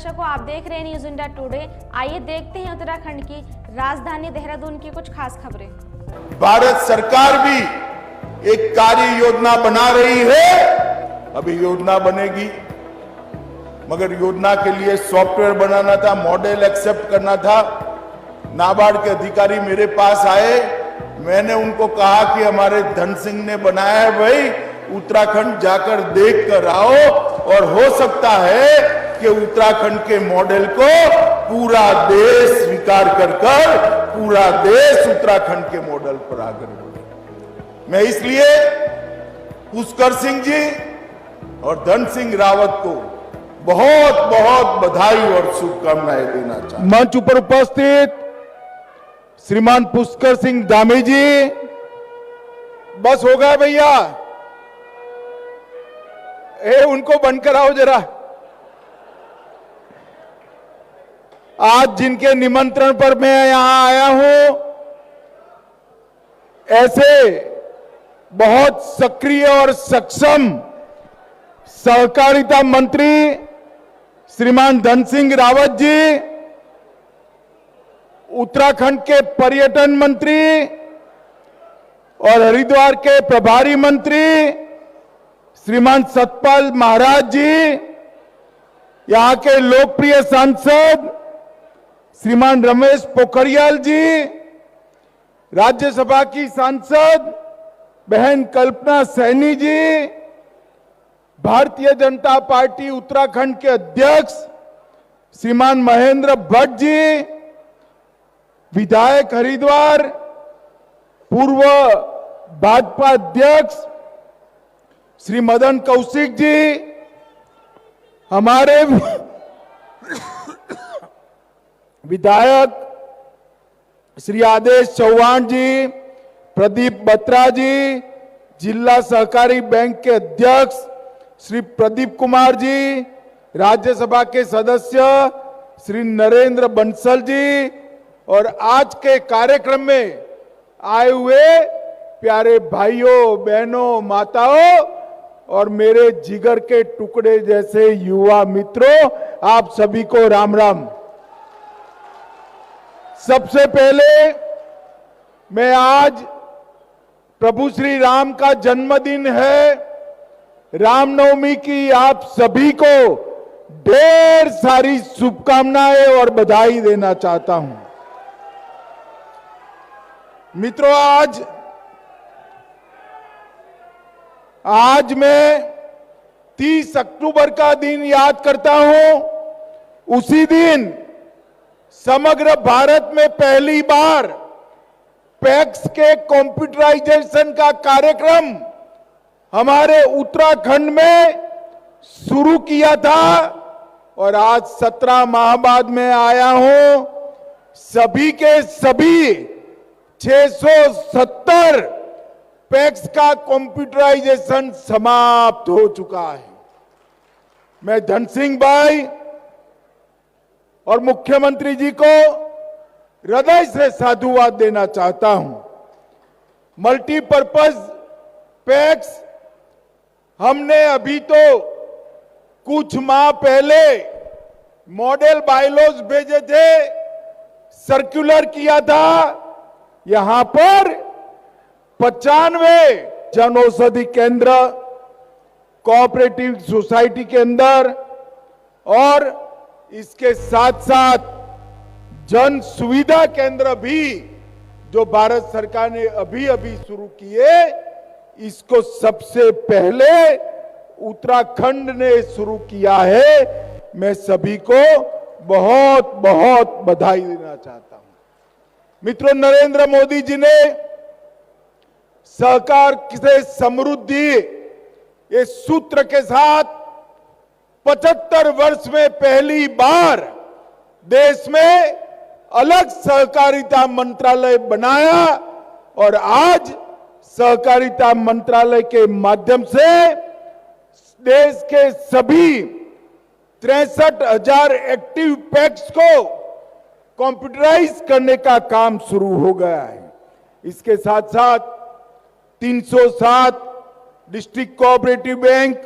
दर्शकों, आप देख रहे हैं न्यूज इंडिया टुडे। आइए देखते हैं उत्तराखंड की राजधानी देहरादून की कुछ खास खबरें। भारत सरकार भी एक कार्य योजना बना रही है। अभी योजना बनेगी, मगर योजना के लिए सॉफ्टवेयर बनाना था, मॉडल एक्सेप्ट करना था। नाबार्ड के अधिकारी मेरे पास आए, मैंने उनको कहा कि हमारे धन सिंह ने बनाया है, भाई उत्तराखंड जाकर देख कर आओ, और हो सकता है कि उत्तराखंड के मॉडल को पूरा देश स्वीकार कर पूरा देश उत्तराखंड के मॉडल पर आगे बढ़े। मैं इसलिए पुष्कर सिंह जी और धन सिंह रावत को बहुत बहुत बधाई और शुभकामनाएं देना चाहता हूं। मंच पर उपस्थित श्रीमान पुष्कर सिंह धामी जी, बस हो गया भैया, उनको बंद कराओ जरा। आज जिनके निमंत्रण पर मैं यहां आया हूं, ऐसे बहुत सक्रिय और सक्षम सहकारिता मंत्री श्रीमान धन सिंह रावत जी, उत्तराखंड के पर्यटन मंत्री और हरिद्वार के प्रभारी मंत्री श्रीमान सतपाल महाराज जी, यहां के लोकप्रिय सांसद श्रीमान रमेश पोखरियाल जी, राज्यसभा की सांसद बहन कल्पना सैनी जी, भारतीय जनता पार्टी उत्तराखंड के अध्यक्ष श्रीमान महेंद्र भट्ट जी, विधायक हरिद्वार, पूर्व भाजपा अध्यक्ष श्री मदन कौशिक जी, हमारे विधायक श्री आदेश चौहान जी, प्रदीप बत्रा जी, जिला सहकारी बैंक के अध्यक्ष श्री प्रदीप कुमार जी, राज्यसभा के सदस्य श्री नरेंद्र बंसल जी, और आज के कार्यक्रम में आए हुए प्यारे भाइयों बहनों माताओं और मेरे जिगर के टुकड़े जैसे युवा मित्रों, आप सभी को राम राम। सबसे पहले मैं आज प्रभु श्री राम का जन्मदिन है, रामनवमी की आप सभी को ढेर सारी शुभकामनाएं और बधाई देना चाहता हूं। मित्रों, आज मैं 30 अक्टूबर का दिन याद करता हूं। उसी दिन समग्र भारत में पहली बार पैक्स के कंप्यूटराइजेशन का कार्यक्रम हमारे उत्तराखंड में शुरू किया था, और आज 17 माह बाद मैं आया हूं। सभी के सभी 670 पैक्स का कंप्यूटराइजेशन समाप्त हो चुका है। मैं धन सिंह भाई और मुख्यमंत्री जी को हृदय से साधुवाद देना चाहता हूं। मल्टीपर्पज पैक्स हमने अभी तो कुछ माह पहले मॉडल बायलॉज भेजे थे, सर्कुलर किया था। यहां पर 95 जन औषधि केंद्र कोऑपरेटिव सोसाइटी के अंदर, और इसके साथ साथ जन सुविधा केंद्र भी जो भारत सरकार ने अभी अभी शुरू किए, इसको सबसे पहले उत्तराखंड ने शुरू किया है। मैं सभी को बहुत बहुत बधाई देना चाहता हूं। मित्रों, नरेंद्र मोदी जी ने सहकार से समृद्धि ये सूत्र के साथ 75 वर्ष में पहली बार देश में अलग सहकारिता मंत्रालय बनाया, और आज सहकारिता मंत्रालय के माध्यम से देश के सभी 63,000 एक्टिव पैक्स को कंप्यूटराइज करने का काम शुरू हो गया है। इसके साथ साथ 307 डिस्ट्रिक्ट कोऑपरेटिव बैंक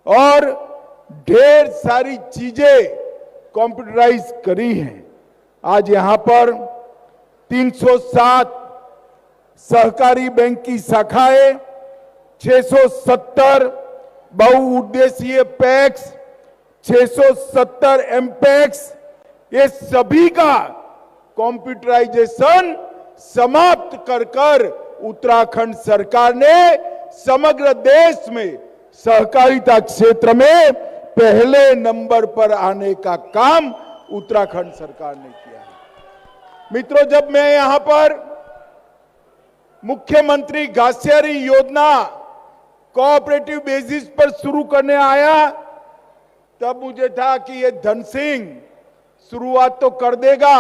और ढेर सारी चीजें कंप्यूटराइज करी हैं। आज यहां पर 307 सहकारी बैंक की शाखाएं, 670 बहुउद्देशीय पैक्स, 670 एमपैक्स, ये सभी का कंप्यूटराइजेशन समाप्त कर उत्तराखंड सरकार ने समग्र देश में सहकारिता क्षेत्र में पहले नंबर पर आने का काम उत्तराखंड सरकार ने किया है। मित्रों, जब मैं यहां पर मुख्यमंत्री घासियारी योजना कोऑपरेटिव बेसिस पर शुरू करने आया, तब मुझे था कि ये धन सिंह शुरुआत तो कर देगा,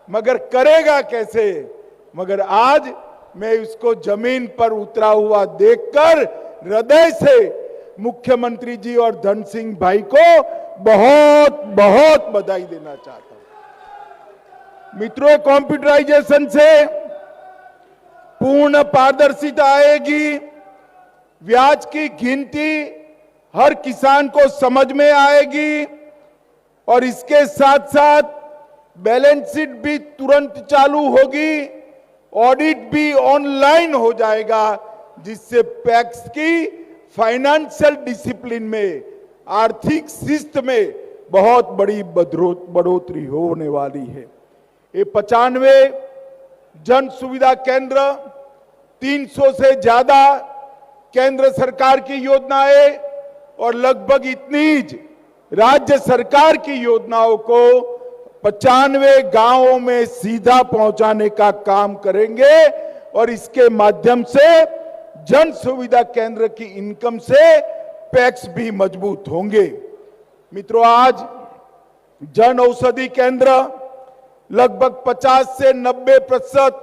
मगर करेगा कैसे। मगर आज मैं इसको जमीन पर उतरा हुआ देखकर हृदय से मुख्यमंत्री जी और धन सिंह भाई को बहुत बहुत बधाई देना चाहता हूं। मित्रों, कंप्यूटराइजेशन से पूर्ण पारदर्शिता आएगी, ब्याज की गिनती हर किसान को समझ में आएगी और इसके साथ साथ बैलेंस शीट भी तुरंत चालू होगी, ऑडिट भी ऑनलाइन हो जाएगा, जिससे पैक्स की फाइनेंशियल डिसिप्लिन में, आर्थिक शिस्त में बहुत बड़ी बढ़ोतरी होने वाली है। ये 95 जन सुविधा केंद्र, 300 से ज्यादा केंद्र सरकार की योजनाएं और लगभग इतनी राज्य सरकार की योजनाओं को 95 गांवों में सीधा पहुंचाने का काम करेंगे और इसके माध्यम से जन सुविधा केंद्र की इनकम से पैक्स भी मजबूत होंगे। मित्रों, आज जन औषधि केंद्र लगभग 50 से 90%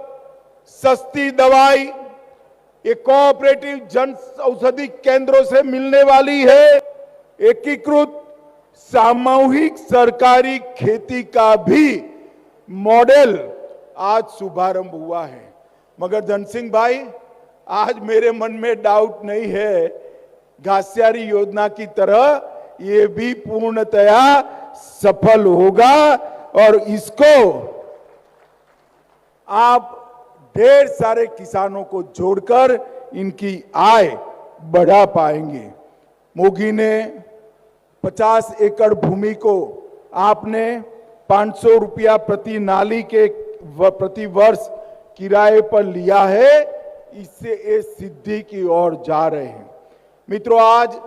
सस्ती दवाई ये कोऑपरेटिव जन औषधि केंद्रों से मिलने वाली है। एकीकृत सामूहिक सरकारी खेती का भी मॉडल आज शुभारंभ हुआ है। मगर धन सिंह भाई, आज मेरे मन में डाउट नहीं है, घासियारी योजना की तरह ये भी पूर्णतया सफल होगा और इसको आप ढेर सारे किसानों को जोड़कर इनकी आय बढ़ा पाएंगे। मोगी ने 50 एकड़ भूमि को आपने 500 रुपया प्रति नाली के प्रति वर्ष किराए पर लिया है, इससे इस सिद्धि की ओर जा रहे हैं। मित्रों, आज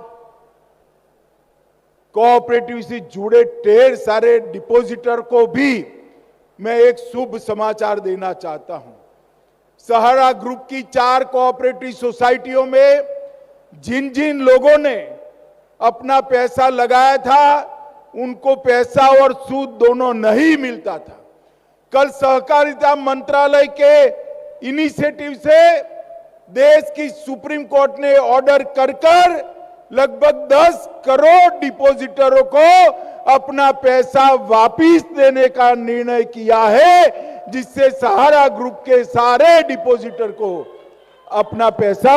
कोऑपरेटिव से जुड़े ढेर सारे डिपॉजिटर को भी मैं एक शुभ समाचार देना चाहता हूं। सहारा ग्रुप की 4 कोऑपरेटिव सोसाइटियों में जिन जिन लोगों ने अपना पैसा लगाया था, उनको पैसा और सूद दोनों नहीं मिलता था। कल सहकारिता मंत्रालय के इनिशिएटिव से देश की सुप्रीम कोर्ट ने ऑर्डर कर लगभग 10 करोड़ डिपॉजिटरों को अपना पैसा वापिस देने का निर्णय किया है, जिससे सहारा ग्रुप के सारे डिपॉजिटर को अपना पैसा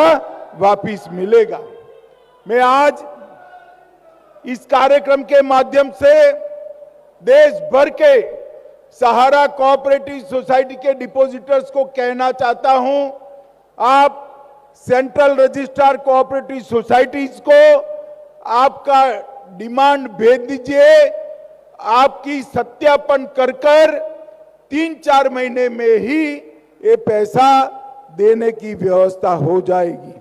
वापिस मिलेगा। मैं आज इस कार्यक्रम के माध्यम से देश भर के सहारा कोऑपरेटिव सोसाइटी के डिपॉजिटर्स को कहना चाहता हूं, आप सेंट्रल रजिस्ट्रार कोऑपरेटिव सोसाइटीज को आपका डिमांड भेज दीजिए। आपकी सत्यापन कर 3-4 महीने में ही ये पैसा देने की व्यवस्था हो जाएगी।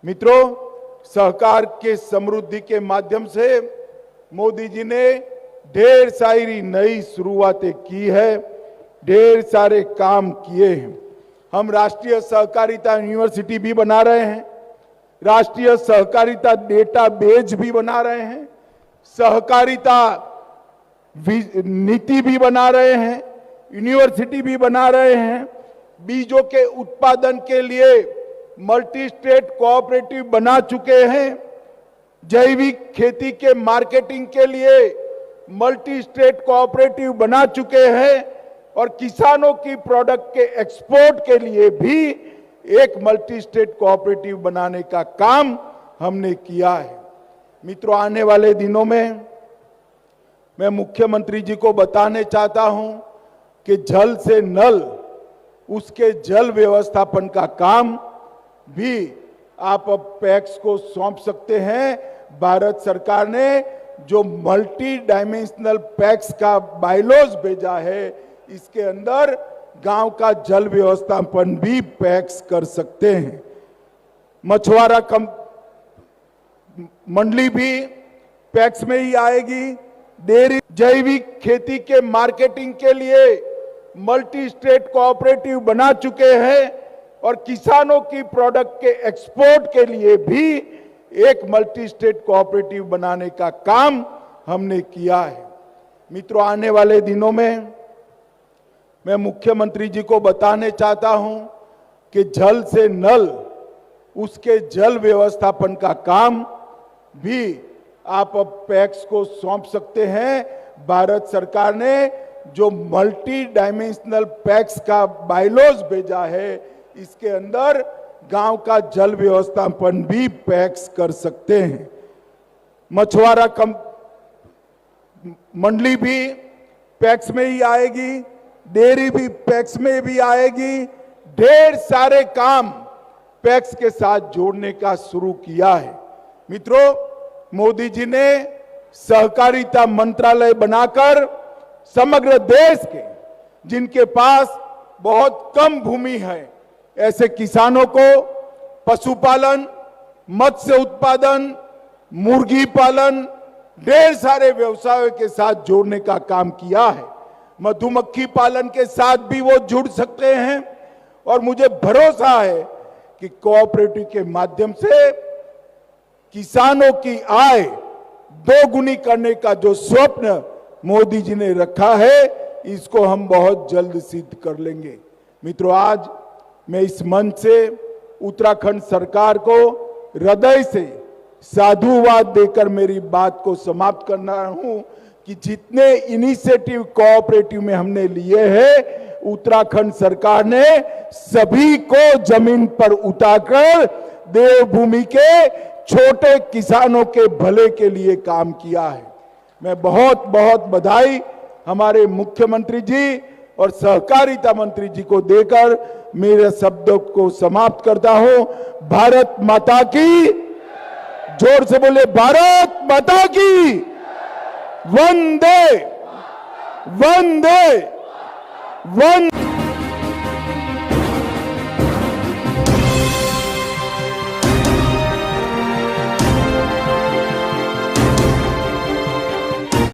मित्रों, सहकार के समृद्धि के माध्यम से मोदी जी ने ढेर सारी नई शुरुआतें की है, ढेर सारे काम किए हैं। हम राष्ट्रीय सहकारिता यूनिवर्सिटी भी बना रहे हैं, राष्ट्रीय सहकारिता डेटाबेस भी बना रहे हैं, सहकारिता नीति भी बना रहे हैं, यूनिवर्सिटी भी बना रहे हैं। बीजों के उत्पादन के लिए मल्टी स्टेट कोऑपरेटिव बना चुके हैं, जैविक खेती के मार्केटिंग के लिए मल्टी स्टेट कोऑपरेटिव बना चुके हैं और किसानों की प्रोडक्ट के एक्सपोर्ट के लिए भी एक मल्टी स्टेट कोऑपरेटिव बनाने का काम हमने किया है। मित्रों, आने वाले दिनों में मैं मुख्यमंत्री जी को बताने चाहता हूं कि जल से नल, उसके जल व्यवस्थापन का काम भी आप अब पैक्स को सौंप सकते हैं। भारत सरकार ने जो मल्टी डायमेंशनल पैक्स का बायलॉज भेजा है, इसके अंदर गांव का जल व्यवस्थापन भी पैक्स कर सकते हैं। मछुआरा मंडली भी पैक्स में ही आएगी। डेयरी जैविक खेती के मार्केटिंग के लिए मल्टी स्टेट कोऑपरेटिव बना चुके हैं और किसानों की प्रोडक्ट के एक्सपोर्ट के लिए भी एक मल्टी स्टेट कोऑपरेटिव बनाने का काम हमने किया है। मित्रों, आने वाले दिनों में मैं मुख्यमंत्री जी को बताने चाहता हूं कि जल से नल, उसके जल व्यवस्थापन का काम भी आप अब पैक्स को सौंप सकते हैं। भारत सरकार ने जो मल्टी डायमेंशनल पैक्स का बायलॉज भेजा है, इसके अंदर गांव का जल व्यवस्थापन भी पैक्स कर सकते हैं। मछुआरा मंडली भी पैक्स में ही आएगी, डेयरी भी पैक्स में भी आएगी। ढेर सारे काम पैक्स के साथ जोड़ने का शुरू किया है। मित्रों, मोदी जी ने सहकारिता मंत्रालय बनाकर समग्र देश के जिनके पास बहुत कम भूमि है, ऐसे किसानों को पशुपालन, मत्स्य उत्पादन, मुर्गी पालन, ढेर सारे व्यवसायों के साथ जोड़ने का काम किया है। मधुमक्खी पालन के साथ भी वो जुड़ सकते हैं और मुझे भरोसा है कि कोऑपरेटिव के माध्यम से किसानों की आय दोगुनी करने का जो स्वप्न मोदी जी ने रखा है, इसको हम बहुत जल्द सिद्ध कर लेंगे। मित्रों, आज मैं इस मंच से उत्तराखंड सरकार को हृदय से साधुवाद देकर मेरी बात को समाप्त करना हूं कि जितने इनिशिएटिव कोऑपरेटिव में हमने लिए हैं, उत्तराखंड सरकार ने सभी को जमीन पर उतारकर देवभूमि के छोटे किसानों के भले के लिए काम किया है। मैं बहुत बहुत बधाई हमारे मुख्यमंत्री जी और सहकारिता मंत्री जी को देकर मेरे शब्दों को समाप्त करता हूं। भारत माता की, जोर से बोले, भारत माता की। वंदे वंदे वंदे।